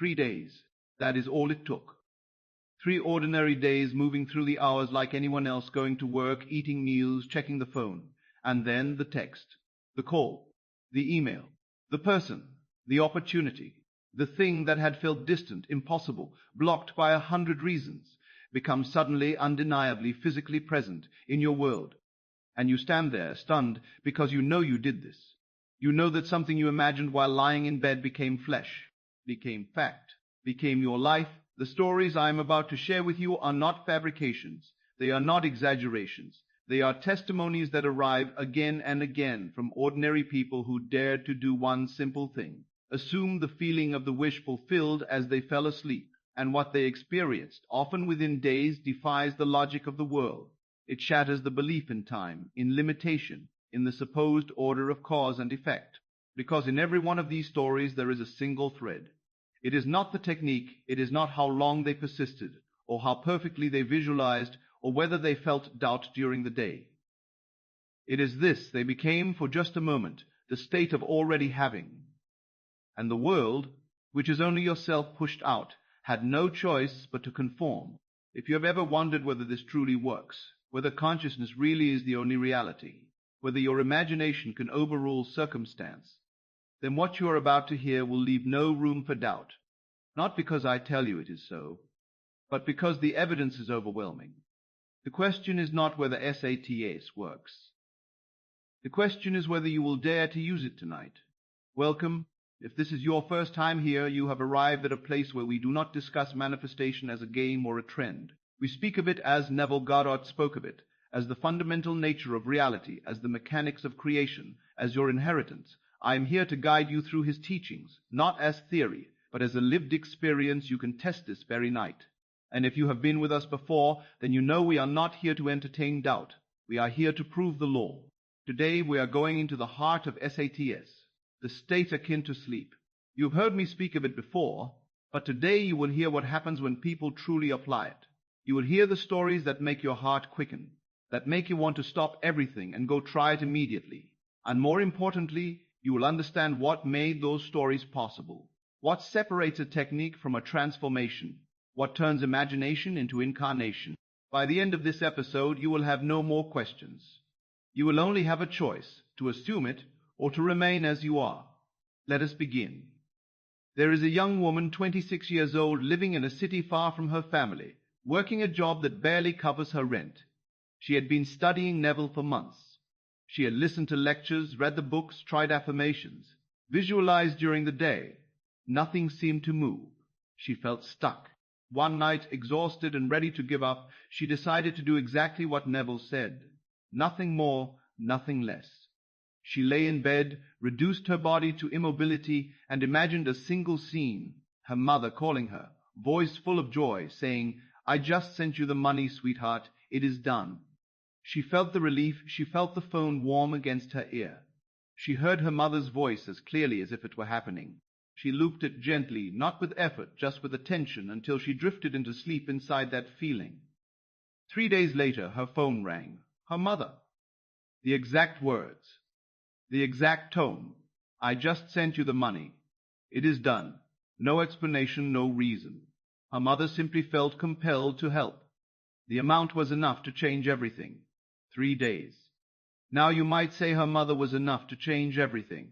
3 days. That is all it took. 3 ordinary days moving through the hours like anyone else, going to work, eating meals, checking the phone. And then the text, the call, the email, the person, the opportunity, the thing that had felt distant, impossible, blocked by 100 reasons, becomes suddenly, undeniably, physically present in your world. And you stand there, stunned, because you know you did this. You know that something you imagined while lying in bed became flesh, became fact, became your life. The stories I am about to share with you are not fabrications. They are not exaggerations. They are testimonies that arrive again and again from ordinary people who dared to do one simple thing: assume the feeling of the wish fulfilled as they fell asleep. And what they experienced, often within days, defies the logic of the world. It shatters the belief in time, in limitation, in the supposed order of cause and effect. Because in every one of these stories there is a single thread. It is not the technique, it is not how long they persisted, or how perfectly they visualized, or whether they felt doubt during the day. It is this: they became, for just a moment, the state of already having. And the world, which is only yourself pushed out, had no choice but to conform. If you have ever wondered whether this truly works, whether consciousness really is the only reality, whether your imagination can overrule circumstance, then what you are about to hear will leave no room for doubt, not because I tell you it is so, but because the evidence is overwhelming. The question is not whether SATS works. The question is whether you will dare to use it tonight. Welcome. If this is your first time here, you have arrived at a place where we do not discuss manifestation as a game or a trend. We speak of it as Neville Goddard spoke of it, as the fundamental nature of reality, as the mechanics of creation, as your inheritance. I am here to guide you through his teachings, not as theory, but as a lived experience. You can test this very night. And if you have been with us before, then you know we are not here to entertain doubt. We are here to prove the law. Today we are going into the heart of SATS, the state akin to sleep. You have heard me speak of it before, but today you will hear what happens when people truly apply it. You will hear the stories that make your heart quicken, that make you want to stop everything and go try it immediately. And more importantly, you will understand what made those stories possible, what separates a technique from a transformation, what turns imagination into incarnation. By the end of this episode, you will have no more questions. You will only have a choice: to assume it or to remain as you are. Let us begin. There is a young woman, 26 years old, living in a city far from her family, working a job that barely covers her rent. She had been studying Neville for months. She had listened to lectures, read the books, tried affirmations, visualized during the day. Nothing seemed to move. She felt stuck. One night, exhausted and ready to give up, she decided to do exactly what Neville said. Nothing more, nothing less. She lay in bed, reduced her body to immobility, and imagined a single scene: her mother calling her, voice full of joy, saying, "I just sent you the money, sweetheart. It is done." She felt the relief. She felt the phone warm against her ear. She heard her mother's voice as clearly as if it were happening. She looped it gently, not with effort, just with attention, until she drifted into sleep inside that feeling. 3 days later, her phone rang. Her mother. The exact words. The exact tone: "I just sent you the money. It is done." No explanation, no reason. Her mother simply felt compelled to help. The amount was enough to change everything. 3 days. Now you might say her mother was enough to change everything.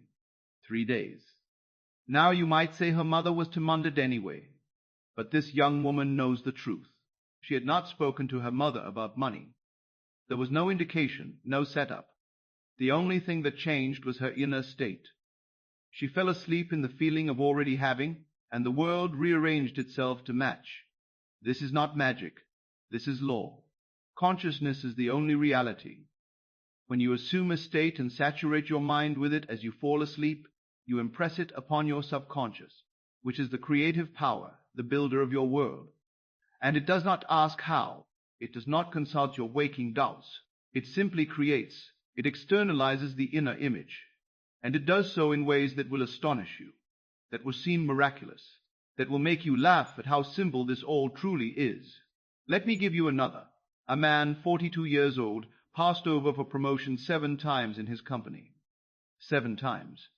3 days. Now you might say her mother was too mundane anyway. But this young woman knows the truth. She had not spoken to her mother about money. There was no indication, no setup. The only thing that changed was her inner state. She fell asleep in the feeling of already having, and the world rearranged itself to match. This is not magic. This is law. Consciousness is the only reality. When you assume a state and saturate your mind with it as you fall asleep, you impress it upon your subconscious, which is the creative power, the builder of your world. And it does not ask how. It does not consult your waking doubts. It simply creates. It externalizes the inner image. And it does so in ways that will astonish you, that will seem miraculous, that will make you laugh at how simple this all truly is. Let me give you another. A man, 42 years old, passed over for promotion 7 times in his company. 7 times.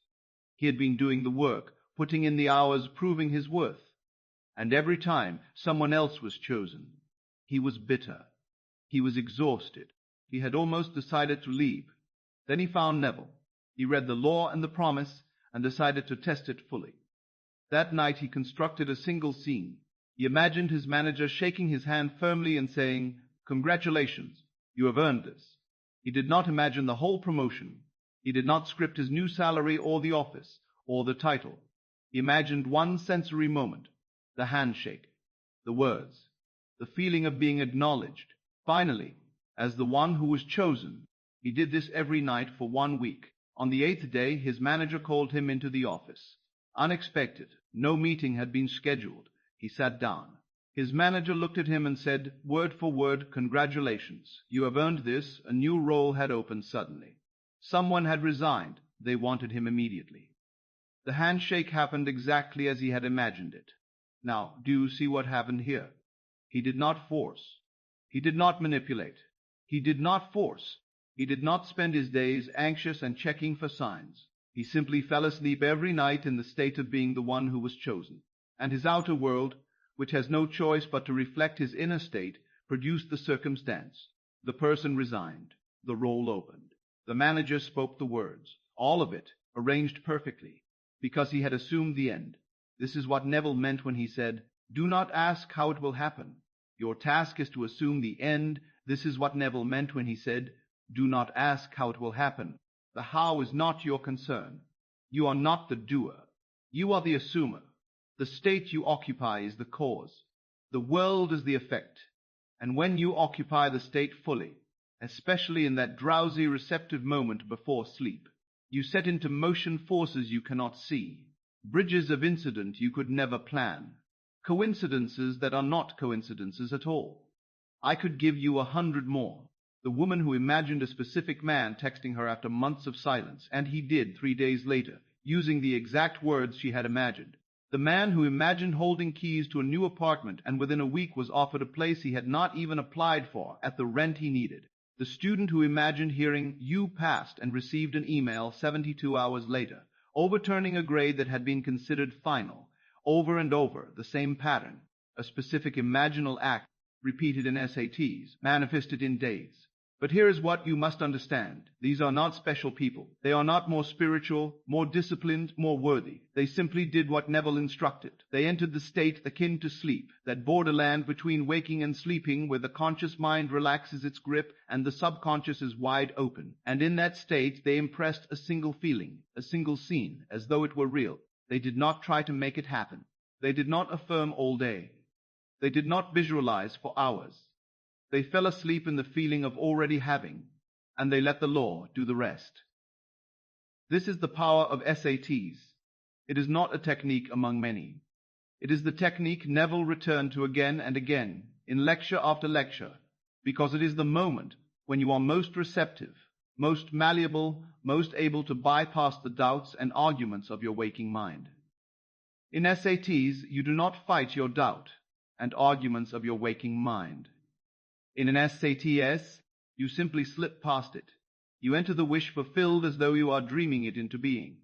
He had been doing the work, putting in the hours, proving his worth. and every time someone else was chosen. He was bitter. He was exhausted. He had almost decided to leave. Then he found Neville. He read the law and the promise and decided to test it fully. That night he constructed a single scene. He imagined his manager shaking his hand firmly and saying, "Congratulations, you have earned this." He did not imagine the whole promotion. He did not script his new salary or the office or the title. He imagined one sensory moment, the handshake, the words, the feeling of being acknowledged. Finally, as the one who was chosen, he did this every night for 1 week. On the 8th day, his manager called him into the office. Unexpected. No meeting had been scheduled. He sat down. His manager looked at him and said, word for word, "Congratulations. You have earned this." A new role had opened suddenly. Someone had resigned. They wanted him immediately. The handshake happened exactly as he had imagined it. Now, do you see what happened here? He did not force. He did not manipulate. He did not force. He did not spend his days anxious and checking for signs. He simply fell asleep every night in the state of being the one who was chosen. And his outer world, which has no choice but to reflect his inner state, produced the circumstance. The person resigned. The role opened. The manager spoke the words. All of it, arranged perfectly, because he had assumed the end. This is what Neville meant when he said, "Do not ask how it will happen. Your task is to assume the end." This is what Neville meant when he said, "Do not ask how it will happen." The how is not your concern. You are not the doer. You are the assumer. The state you occupy is the cause. The world is the effect. And when you occupy the state fully, especially in that drowsy, receptive moment before sleep, you set into motion forces you cannot see, bridges of incident you could never plan, coincidences that are not coincidences at all. I could give you 100 more. The woman who imagined a specific man texting her after months of silence, and he did 3 days later, using the exact words she had imagined. The man who imagined holding keys to a new apartment and within a week was offered a place he had not even applied for at the rent he needed. The student who imagined hearing "you passed" and received an email 72 hours later, overturning a grade that had been considered final. Over and over, the same pattern, a specific imaginal act repeated in SATs, manifested in days. But here is what you must understand. These are not special people. They are not more spiritual, more disciplined, more worthy. They simply did what Neville instructed. They entered the state akin to sleep, that borderland between waking and sleeping where the conscious mind relaxes its grip and the subconscious is wide open. And in that state they impressed a single feeling, a single scene, as though it were real. They did not try to make it happen. They did not affirm all day. They did not visualize for hours. They fell asleep in the feeling of already having, and they let the law do the rest. This is the power of SATs. It is not a technique among many. It is the technique Neville returned to again and again, in lecture after lecture, because it is the moment when you are most receptive, most malleable, most able to bypass the doubts and arguments of your waking mind. In SATs, you do not fight your doubt and arguments of your waking mind. In an SATS, you simply slip past it. You enter the wish fulfilled as though you are dreaming it into being.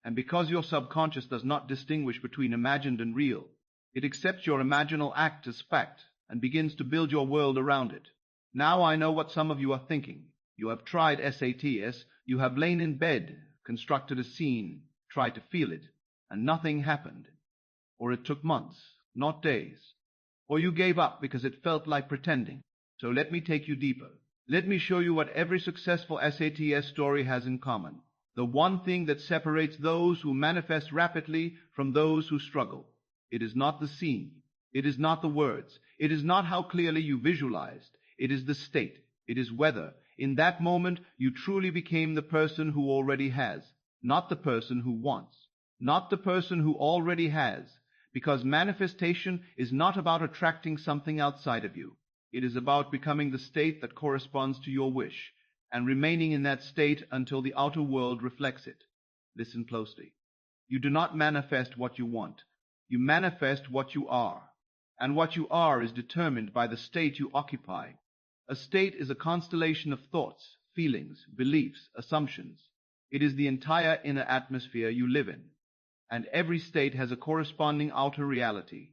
And because your subconscious does not distinguish between imagined and real, it accepts your imaginal act as fact and begins to build your world around it. Now I know what some of you are thinking. You have tried SATS, you have lain in bed, constructed a scene, tried to feel it, and nothing happened. Or it took months, not days. Or you gave up because it felt like pretending. So let me take you deeper. Let me show you what every successful SATS story has in common. The one thing that separates those who manifest rapidly from those who struggle. It is not the scene. It is not the words. It is not how clearly you visualized. It is the state. It is whether, in that moment, you truly became the person who already has, not the person who wants, not the person who already has, because manifestation is not about attracting something outside of you. It is about becoming the state that corresponds to your wish, and remaining in that state until the outer world reflects it. Listen closely. You do not manifest what you want. You manifest what you are. And what you are is determined by the state you occupy. A state is a constellation of thoughts, feelings, beliefs, assumptions. It is the entire inner atmosphere you live in. And every state has a corresponding outer reality.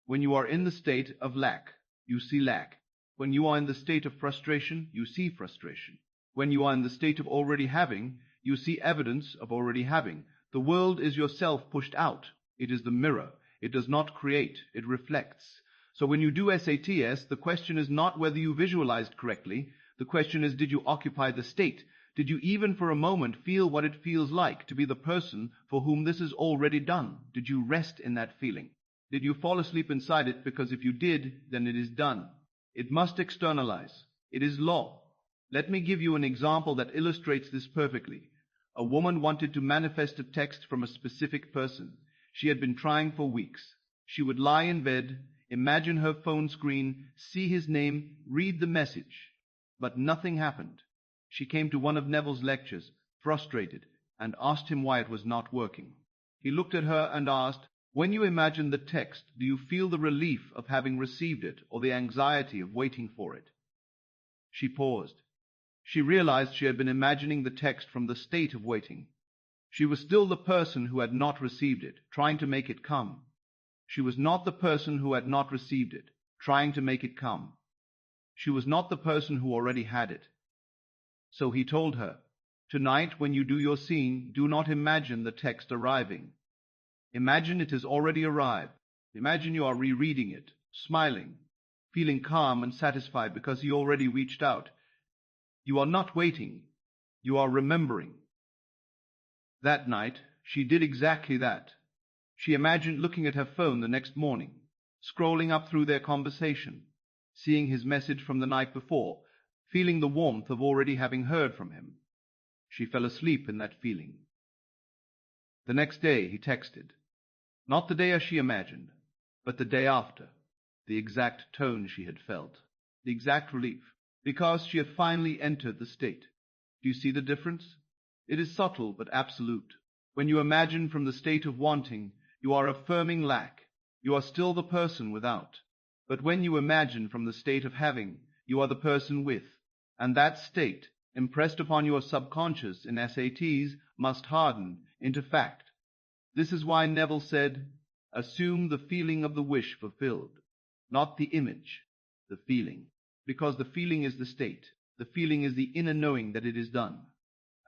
When you are in the state of lack, you see lack. When you are in the state of frustration, you see frustration. When you are in the state of already having, you see evidence of already having. The world is yourself pushed out. It is the mirror. It does not create. It reflects. So when you do SATS, the question is not whether you visualized correctly. The question is, did you occupy the state? Did you even for a moment feel what it feels like to be the person for whom this is already done? Did you rest in that feeling? Did you fall asleep inside it? Because if you did, then it is done. It must externalize. It is law. Let me give you an example that illustrates this perfectly. A woman wanted to manifest a text from a specific person. She had been trying for weeks. She would lie in bed, imagine her phone screen, see his name, read the message. But nothing happened. She came to one of Neville's lectures, frustrated, and asked him why it was not working. He looked at her and asked, "When you imagine the text, do you feel the relief of having received it or the anxiety of waiting for it?" She paused. She realized she had been imagining the text from the state of waiting. She was still the person who had not received it, trying to make it come. She was not the person who had not received it, trying to make it come. She was not the person who already had it. So he told her, "Tonight, when you do your scene, do not imagine the text arriving. Imagine it has already arrived. Imagine you are rereading it, smiling, feeling calm and satisfied because you already reached out. You are not waiting. You are remembering." That night, she did exactly that. She imagined looking at her phone the next morning, scrolling up through their conversation, seeing his message from the night before, feeling the warmth of already having heard from him. She fell asleep in that feeling. The next day he texted. Not the day as she imagined, but the day after. The exact tone she had felt. The exact relief. Because she had finally entered the state. Do you see the difference? It is subtle but absolute. When you imagine from the state of wanting, you are affirming lack. You are still the person without. But when you imagine from the state of having, you are the person with. And that state, impressed upon your subconscious in SATs, must harden into fact. This is why Neville said, "Assume the feeling of the wish fulfilled." Not the image, the feeling. Because the feeling is the state. The feeling is the inner knowing that it is done.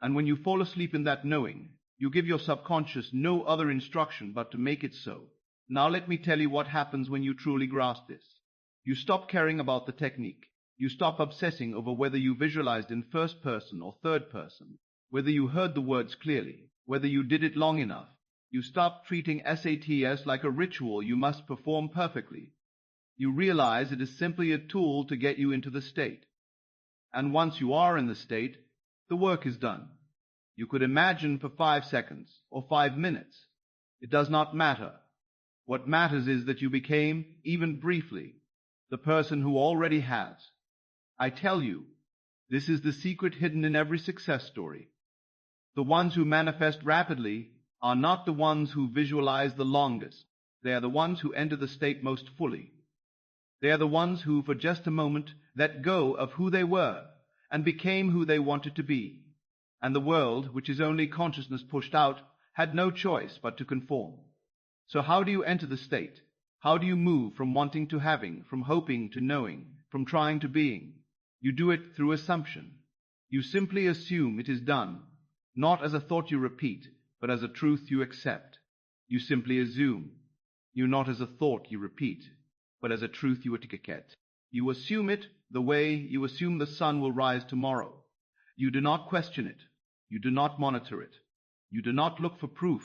And when you fall asleep in that knowing, you give your subconscious no other instruction but to make it so. Now let me tell you what happens when you truly grasp this. You stop caring about the technique. You stop obsessing over whether you visualized in first person or third person, whether you heard the words clearly, whether you did it long enough. You stop treating SATS like a ritual you must perform perfectly. You realize it is simply a tool to get you into the state. And once you are in the state, the work is done. You could imagine for 5 seconds or 5 minutes. It does not matter. What matters is that you became, even briefly, the person who already has. I tell you, this is the secret hidden in every success story. The ones who manifest rapidly are not the ones who visualize the longest. They are the ones who enter the state most fully. They are the ones who, for just a moment, let go of who they were and became who they wanted to be. And the world, which is only consciousness pushed out, had no choice but to conform. So how do you enter the state? How do you move from wanting to having, from hoping to knowing, from trying to being? You do it through assumption. You simply assume it is done, not as a thought you repeat, but as a truth you accept. You simply assume, you not as a thought you repeat, but as a truth you etiquette. You assume it the way you assume the sun will rise tomorrow. You do not question it. You do not monitor it. You do not look for proof.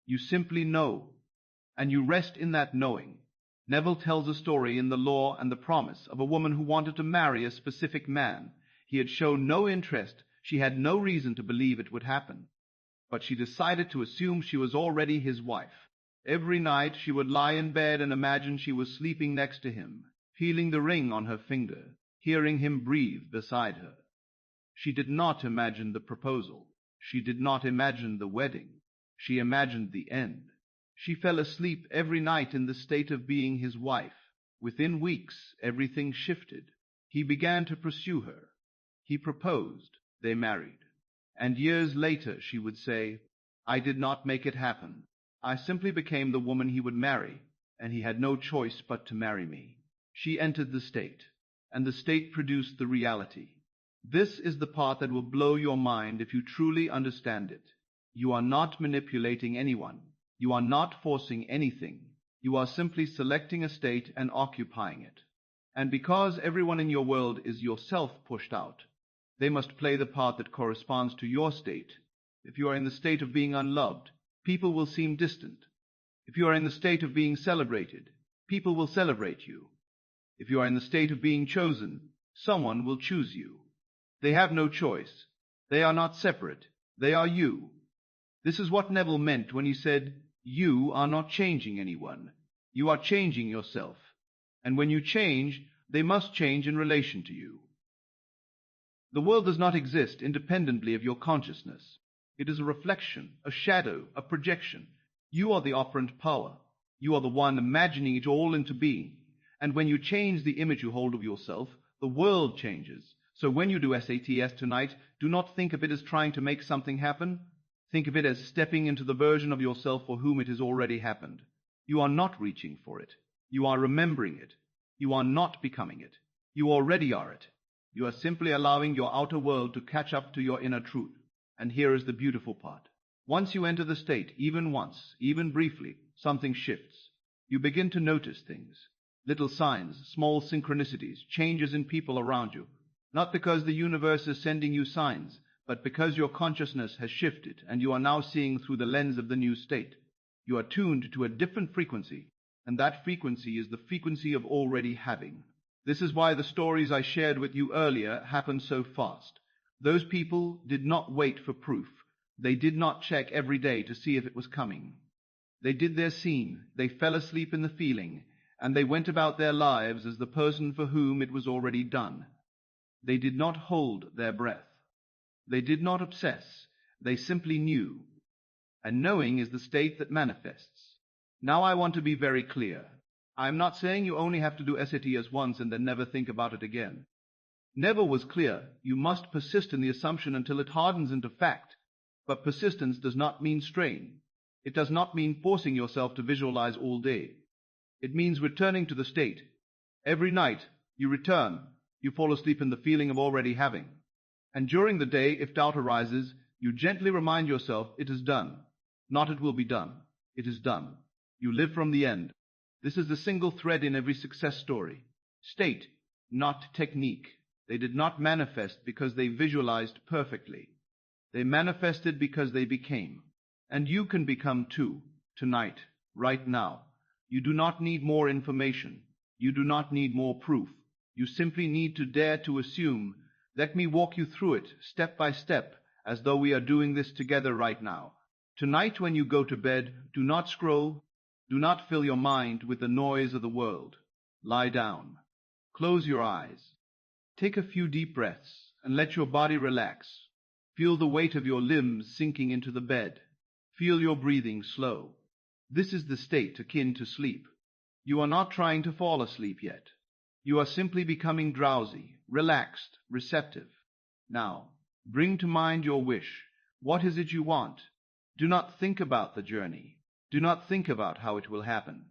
You simply know, and you rest in that knowing. Neville tells a story in The Law and the Promise of a woman who wanted to marry a specific man. He had shown no interest. She had no reason to believe it would happen. But she decided to assume she was already his wife. Every night she would lie in bed and imagine she was sleeping next to him, feeling the ring on her finger, hearing him breathe beside her. She did not imagine the proposal. She did not imagine the wedding. She imagined the end. She fell asleep every night in the state of being his wife. Within weeks, everything shifted. He began to pursue her. He proposed. They married. And years later she would say, "I did not make it happen. I simply became the woman he would marry, and he had no choice but to marry me. She entered the state, and the state produced the reality. This is the part that will blow your mind if you truly understand it. You are not manipulating anyone. You are not forcing anything. You are simply selecting a state and occupying it. And because everyone in your world is yourself pushed out, they must play the part that corresponds to your state. If you are in the state of being unloved, people will seem distant. If you are in the state of being celebrated, people will celebrate you. If you are in the state of being chosen, someone will choose you. They have no choice. They are not separate. They are you. This is what Neville meant when he said, "You are not changing anyone. You are changing yourself. And when you change, they must change in relation to you." The world does not exist independently of your consciousness. It is a reflection, a shadow, a projection. You are the operant power. You are the one imagining it all into being. And when you change the image you hold of yourself, the world changes. So when you do SATS tonight, do not think of it as trying to make something happen. Think of it as stepping into the version of yourself for whom it has already happened. You are not reaching for it. You are remembering it. You are not becoming it. You already are it. You are simply allowing your outer world to catch up to your inner truth. And here is the beautiful part. Once you enter the state, even once, even briefly, something shifts. You begin to notice things. Little signs, small synchronicities, changes in people around you. Not because the universe is sending you signs, but because your consciousness has shifted and you are now seeing through the lens of the new state. You are tuned to a different frequency, and that frequency is the frequency of already having. This is why the stories I shared with you earlier happened so fast. Those people did not wait for proof. They did not check every day to see if it was coming. They did their scene, they fell asleep in the feeling, and they went about their lives as the person for whom it was already done. They did not hold their breath. They did not obsess. They simply knew. And knowing is the state that manifests. Now I want to be very clear. I am not saying you only have to do SATS once and then never think about it again. Neville was clear. You must persist in the assumption until it hardens into fact. But persistence does not mean strain. It does not mean forcing yourself to visualize all day. It means returning to the state. Every night you return. You fall asleep in the feeling of already having. And during the day, if doubt arises, you gently remind yourself it is done. Not it will be done. It is done. You live from the end. This is the single thread in every success story. State, not technique. They did not manifest because they visualized perfectly. They manifested because they became. And you can become too, tonight, right now. You do not need more information. You do not need more proof. You simply need to dare to assume, let me walk you through it, step by step, as though we are doing this together right now. Tonight when you go to bed, do not scroll. Do not fill your mind with the noise of the world. Lie down. Close your eyes. Take a few deep breaths and let your body relax. Feel the weight of your limbs sinking into the bed. Feel your breathing slow. This is the state akin to sleep. You are not trying to fall asleep yet. You are simply becoming drowsy, relaxed, receptive. Now, bring to mind your wish. What is it you want? Do not think about the journey. Do not think about how it will happen.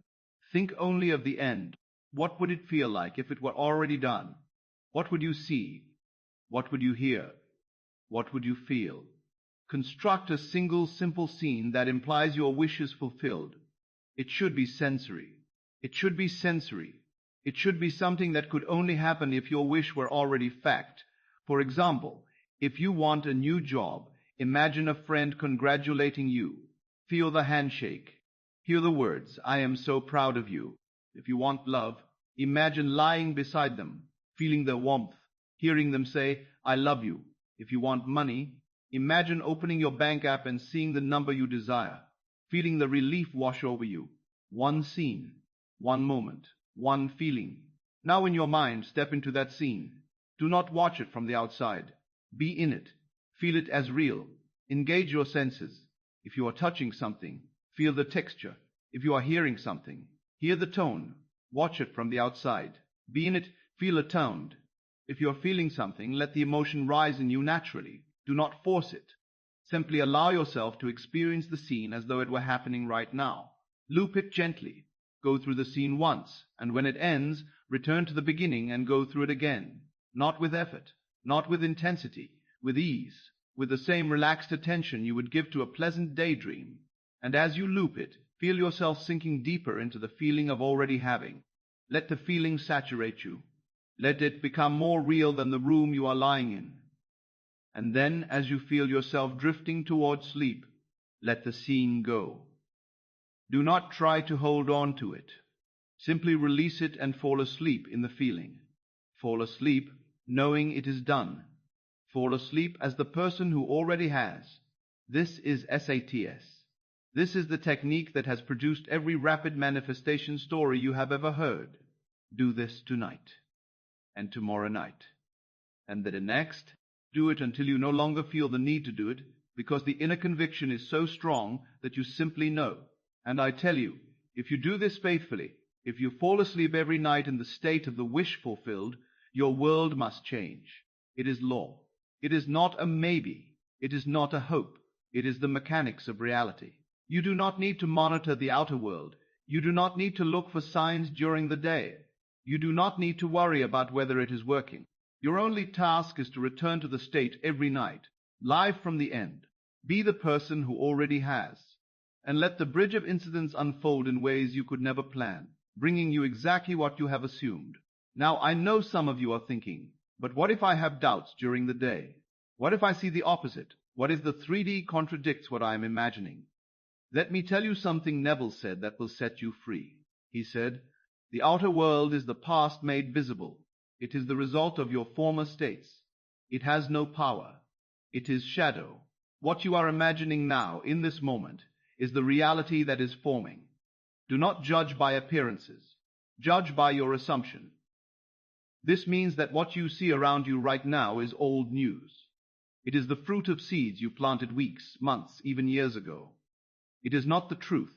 Think only of the end. What would it feel like if it were already done? What would you see? What would you hear? What would you feel? Construct a single simple scene that implies your wish is fulfilled. It should be sensory. It should be sensory. It should be something that could only happen if your wish were already fact. For example, if you want a new job, imagine a friend congratulating you. Feel the handshake. Hear the words, I am so proud of you. If you want love, imagine lying beside them, feeling their warmth, hearing them say, I love you. If you want money, imagine opening your bank app and seeing the number you desire, feeling the relief wash over you. One scene, one moment, one feeling. Now in your mind, step into that scene. Do not watch it from the outside. Be in it. Feel it as real. Engage your senses. If you are touching something, feel the texture. If you are hearing something, hear the tone. Watch it from the outside. Be in it. Feel it toned. If you are feeling something, let the emotion rise in you naturally. Do not force it. Simply allow yourself to experience the scene as though it were happening right now. Loop it gently. Go through the scene once, and when it ends, return to the beginning and go through it again. Not with effort, not with intensity, with ease, with the same relaxed attention you would give to a pleasant daydream. And as you loop it, feel yourself sinking deeper into the feeling of already having. Let the feeling saturate you. Let it become more real than the room you are lying in. And then, as you feel yourself drifting towards sleep, let the scene go. Do not try to hold on to it. Simply release it and fall asleep in the feeling. Fall asleep knowing it is done. Fall asleep as the person who already has. This is SATS. This is the technique that has produced every rapid manifestation story you have ever heard. Do this tonight, and tomorrow night, and the next. Do it until you no longer feel the need to do it, because the inner conviction is so strong that you simply know. And I tell you, if you do this faithfully, if you fall asleep every night in the state of the wish fulfilled, your world must change. It is law. It is not a maybe. It is not a hope. It is the mechanics of reality. You do not need to monitor the outer world. You do not need to look for signs during the day. You do not need to worry about whether it is working. Your only task is to return to the state every night, live from the end. Be the person who already has. And let the bridge of incidents unfold in ways you could never plan, bringing you exactly what you have assumed. Now, I know some of you are thinking, but what if I have doubts during the day? What if I see the opposite? What if the 3D contradicts what I am imagining? Let me tell you something Neville said that will set you free. He said, "The outer world is the past made visible. It is the result of your former states. It has no power. It is shadow. What you are imagining now, in this moment, is the reality that is forming. Do not judge by appearances. Judge by your assumption." This means that what you see around you right now is old news. It is the fruit of seeds you planted weeks, months, even years ago. It is not the truth.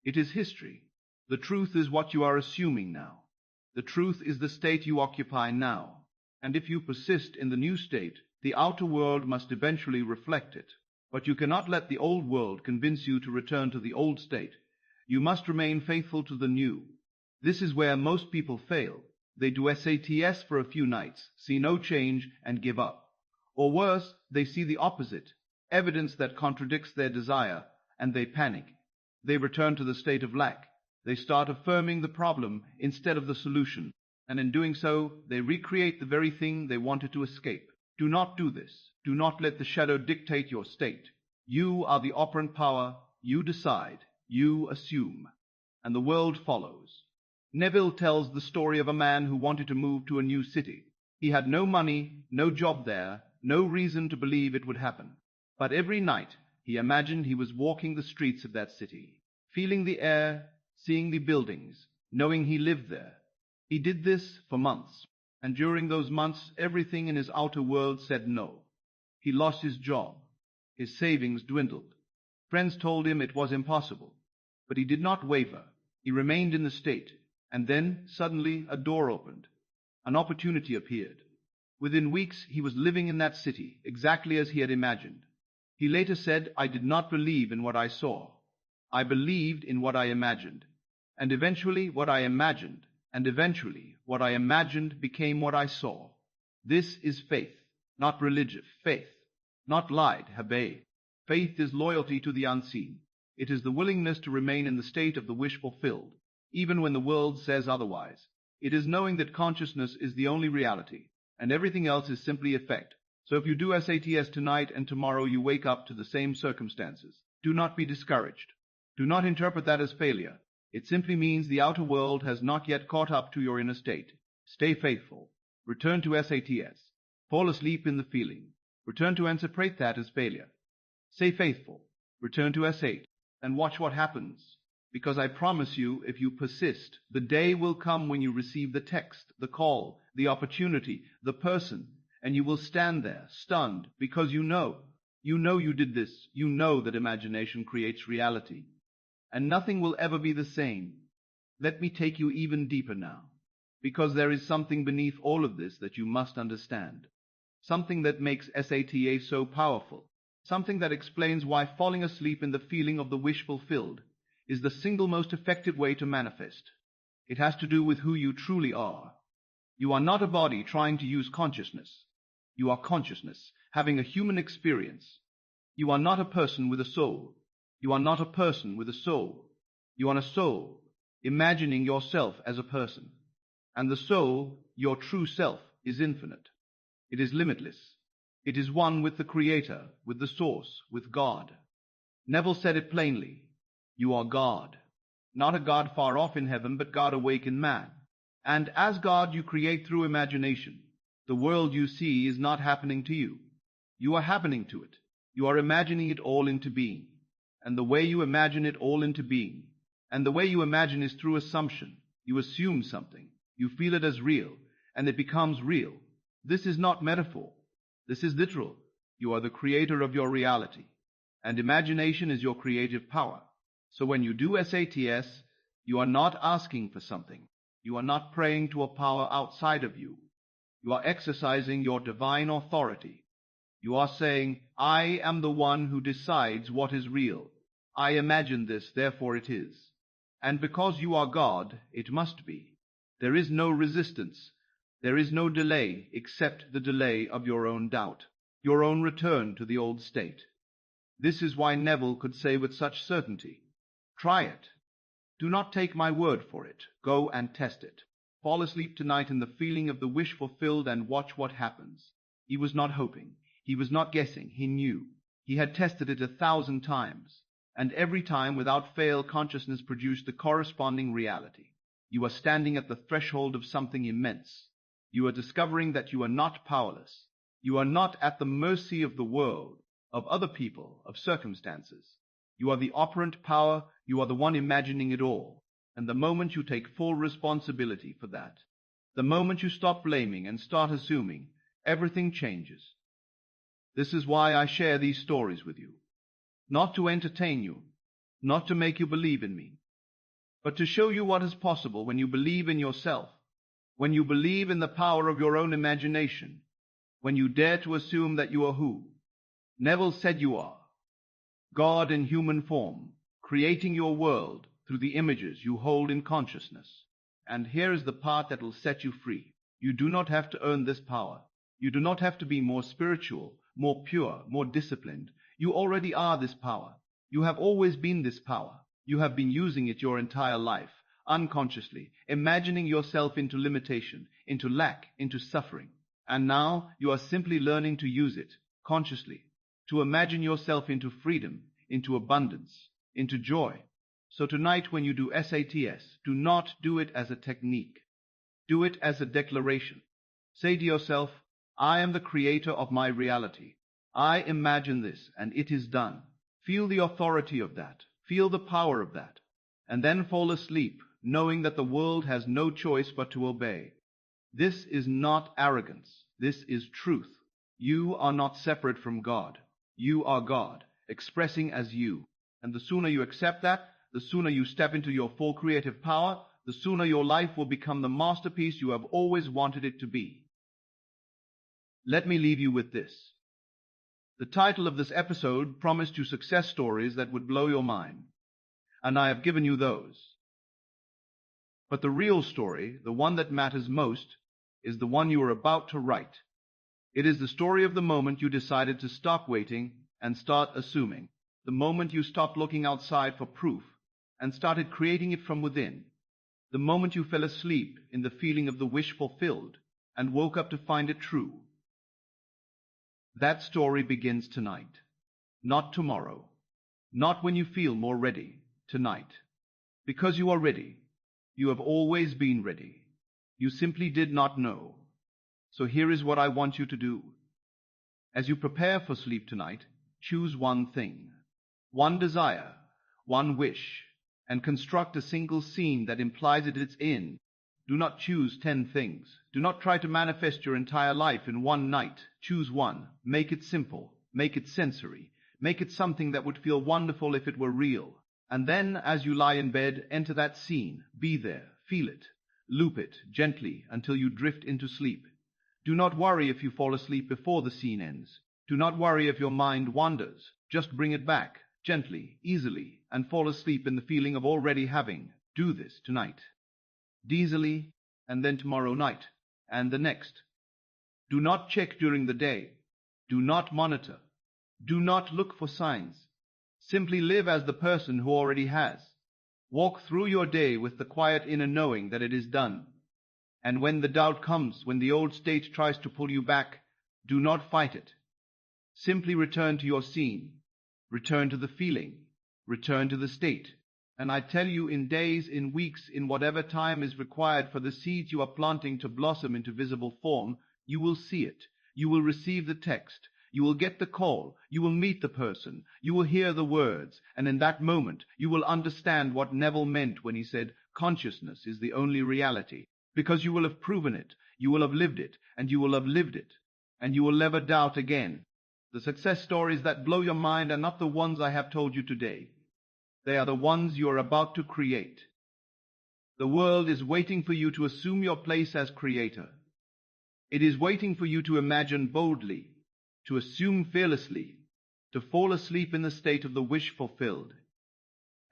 It is history. The truth is what you are assuming now. The truth is the state you occupy now. And if you persist in the new state, the outer world must eventually reflect it. But you cannot let the old world convince you to return to the old state. You must remain faithful to the new. This is where most people fail. They do SATS for a few nights, see no change, and give up. Or worse, they see the opposite, evidence that contradicts their desire, and they panic. They return to the state of lack. They start affirming the problem instead of the solution, and in doing so, they recreate the very thing they wanted to escape. Do not do this. Do not let the shadow dictate your state. You are the operant power. You decide. You assume. And the world follows. Neville tells the story of a man who wanted to move to a new city. He had no money, no job there, no reason to believe it would happen. But every night he imagined he was walking the streets of that city, feeling the air, seeing the buildings, knowing he lived there. He did this for months, and during those months everything in his outer world said no. He lost his job. His savings dwindled. Friends told him it was impossible. But he did not waver. He remained in the state. And then, suddenly, a door opened. An opportunity appeared. Within weeks, he was living in that city, exactly as he had imagined. He later said, "I did not believe in what I saw. I believed in what I imagined. And eventually, what I imagined, and eventually, what I imagined became what I saw." This is faith, not religious faith, not lied, habay. Faith is loyalty to the unseen. It is the willingness to remain in the state of the wish fulfilled, even when the world says otherwise. It is knowing that consciousness is the only reality, and everything else is simply effect. So if you do SATS tonight and tomorrow you wake up to the same circumstances, do not be discouraged. Do not interpret that as failure. It simply means the outer world has not yet caught up to your inner state. Stay faithful. Return to SATS. Fall asleep in the feeling. Return to interpret that as failure. Stay faithful. Return to S8 and watch what happens. Because I promise you, if you persist, the day will come when you receive the text, the call, the opportunity, the person, and you will stand there, stunned, because you know you did this. You know that imagination creates reality. And nothing will ever be the same. Let me take you even deeper now, because there is something beneath all of this that you must understand. Something that makes SATA so powerful. Something that explains why falling asleep in the feeling of the wish fulfilled is the single most effective way to manifest. It has to do with who you truly are. You are not a body trying to use consciousness. You are consciousness, having a human experience. You are not a person with a soul. You are not a person with a soul. You are a soul, imagining yourself as a person. And the soul, your true self, is infinite. It is limitless. It is one with the Creator, with the Source, with God. Neville said it plainly. You are God. Not a God far off in heaven, but God awake in man. And as God you create through imagination. The world you see is not happening to you. You are happening to it. You are imagining it all into being. And the way you imagine it all into being, and the way you imagine is through assumption. You assume something. You feel it as real, and it becomes real. This is not metaphor. This is literal. You are the creator of your reality, and imagination is your creative power. So when you do SATS, you are not asking for something. You are not praying to a power outside of you. You are exercising your divine authority. You are saying, I am the one who decides what is real. I imagine this, therefore it is. And because you are God, it must be. There is no resistance. There is no delay except the delay of your own doubt, your own return to the old state. This is why Neville could say with such certainty, try it. Do not take my word for it. Go and test it. Fall asleep tonight in the feeling of the wish fulfilled and watch what happens. He was not hoping. He was not guessing. He knew. He had tested it 1,000 times. And every time, without fail, consciousness produced the corresponding reality. You are standing at the threshold of something immense. You are discovering that you are not powerless. You are not at the mercy of the world, of other people, of circumstances. You are the operant power. You are the one imagining it all. And the moment you take full responsibility for that, the moment you stop blaming and start assuming, everything changes. This is why I share these stories with you. Not to entertain you, not to make you believe in me, but to show you what is possible when you believe in yourself, when you believe in the power of your own imagination, when you dare to assume that you are who Neville said you are, God in human form, creating your world through the images you hold in consciousness. And here is the part that will set you free. You do not have to earn this power. You do not have to be more spiritual, more pure, more disciplined. You already are this power. You have always been this power. You have been using it your entire life, unconsciously, imagining yourself into limitation, into lack, into suffering. And now you are simply learning to use it, consciously, to imagine yourself into freedom, into abundance, into joy. So tonight when you do SATS, do not do it as a technique. Do it as a declaration. Say to yourself, I am the creator of my reality. I imagine this, and it is done. Feel the authority of that. Feel the power of that. And then fall asleep, knowing that the world has no choice but to obey. This is not arrogance. This is truth. You are not separate from God. You are God, expressing as you. And the sooner you accept that, the sooner you step into your full creative power, the sooner your life will become the masterpiece you have always wanted it to be. Let me leave you with this. The title of this episode promised you success stories that would blow your mind, and I have given you those. But the real story, the one that matters most, is the one you are about to write. It is the story of the moment you decided to stop waiting and start assuming, the moment you stopped looking outside for proof and started creating it from within, the moment you fell asleep in the feeling of the wish fulfilled and woke up to find it true. That story begins tonight, not tomorrow, not when you feel more ready, tonight. Because you are ready. You have always been ready. You simply did not know. So here is what I want you to do. As you prepare for sleep tonight, choose one thing, one desire, one wish, and construct a single scene that implies it is in. Do not choose 10 things. Do not try to manifest your entire life in one night. Choose one. Make it simple. Make it sensory. Make it something that would feel wonderful if it were real. And then, as you lie in bed, enter that scene. Be there. Feel it. Loop it gently until you drift into sleep. Do not worry if you fall asleep before the scene ends. Do not worry if your mind wanders. Just bring it back. gently, easily, and fall asleep in the feeling of already having. Do this tonight. Easily, and then tomorrow night, and the next. Do not check during the day. Do not monitor. Do not look for signs. Simply live as the person who already has. Walk through your day with the quiet inner knowing that it is done. And when the doubt comes, when the old state tries to pull you back, do not fight it. Simply return to your scene. Return to the feeling. Return to the state. And I tell you, in days, in weeks, in whatever time is required for the seeds you are planting to blossom into visible form, you will see it. You will receive the text. You will get the call. You will meet the person. You will hear the words. And in that moment, you will understand what Neville meant when he said, consciousness is the only reality. Because you will have proven it. You will have lived it. And you will have lived it. And you will never doubt again. The success stories that blow your mind are not the ones I have told you today. They are the ones you are about to create. The world is waiting for you to assume your place as creator. It is waiting for you to imagine boldly, to assume fearlessly, to fall asleep in the state of the wish fulfilled.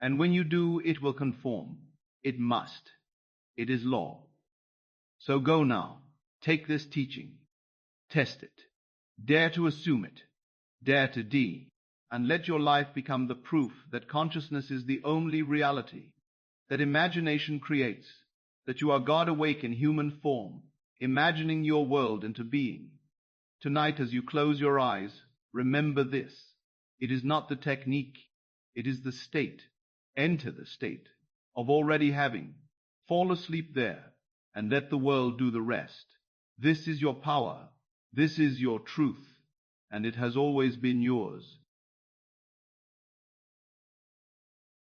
And when you do, it will conform. It must. It is law. So go now. Take this teaching. Test it. Dare to assume it. Dare to be. And let your life become the proof that consciousness is the only reality, that imagination creates, that you are God awake in human form, imagining your world into being. Tonight, as you close your eyes, remember this. It is not the technique, it is the state. Enter the state of already having. Fall asleep there, and let the world do the rest. This is your power, this is your truth, and it has always been yours.